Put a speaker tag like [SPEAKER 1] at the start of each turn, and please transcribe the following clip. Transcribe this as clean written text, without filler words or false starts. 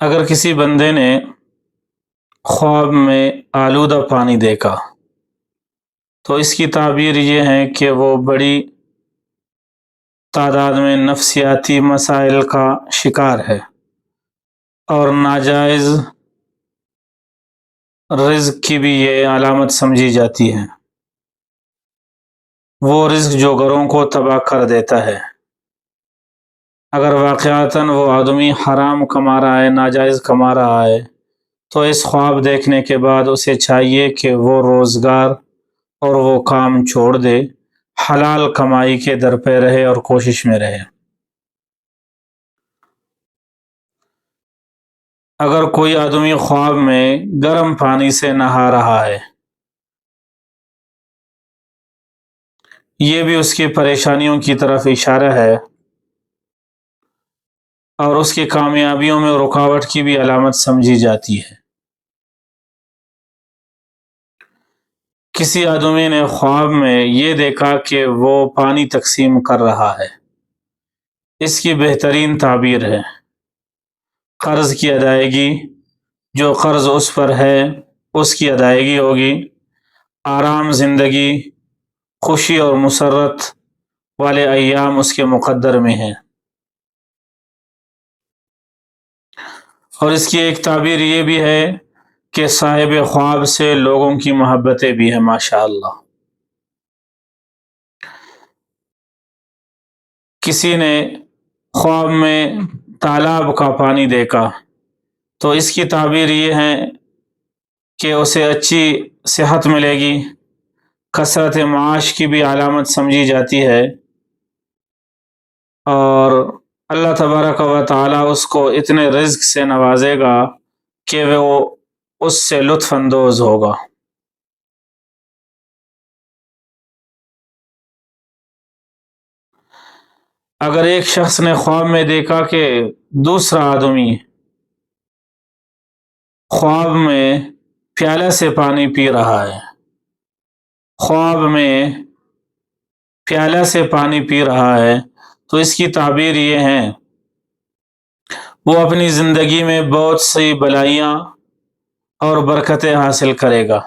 [SPEAKER 1] اگر کسی بندے نے خواب میں آلودہ پانی دیکھا تو اس کی تعبیر یہ ہے کہ وہ بڑی تعداد میں نفسیاتی مسائل کا شکار ہے اور ناجائز رزق کی بھی یہ علامت سمجھی جاتی ہے۔ وہ رزق جو گھروں کو تباہ کر دیتا ہے۔ اگر واقعتاً وہ آدمی حرام کما رہا ہے، ناجائز کما رہا ہے، تو اس خواب دیکھنے کے بعد اسے چاہیے کہ وہ روزگار اور وہ کام چھوڑ دے، حلال کمائی کے در پہ رہے اور کوشش میں رہے۔ اگر کوئی آدمی خواب میں گرم پانی سے نہا رہا ہے، یہ بھی اس کی پریشانیوں کی طرف اشارہ ہے اور اس کی کامیابیوں میں رکاوٹ کی بھی علامت سمجھی جاتی ہے۔ کسی آدمی نے خواب میں یہ دیکھا کہ وہ پانی تقسیم کر رہا ہے، اس کی بہترین تعبیر ہے قرض کی ادائیگی۔ جو قرض اس پر ہے اس کی ادائیگی ہوگی، آرام زندگی، خوشی اور مسرت والے ایام اس کے مقدر میں ہیں۔ اور اس کی ایک تعبیر یہ بھی ہے کہ صاحب خواب سے لوگوں کی محبتیں بھی ہیں، ماشاءاللہ۔ کسی نے خواب میں تالاب کا پانی دیکھا تو اس کی تعبیر یہ ہے کہ اسے اچھی صحت ملے گی، کثرت معاش کی بھی علامت سمجھی جاتی ہے، اور اللہ تبارک و تعالی اس کو اتنے رزق سے نوازے گا کہ وہ اس سے لطف اندوز ہوگا۔ اگر ایک شخص نے خواب میں دیکھا کہ دوسرا آدمی خواب میں پیالہ سے پانی پی رہا ہے، خواب میں پیالہ سے پانی پی رہا ہے، تو اس کی تعبیر یہ ہے وہ اپنی زندگی میں بہت سی بلائیاں اور برکتیں حاصل کرے گا۔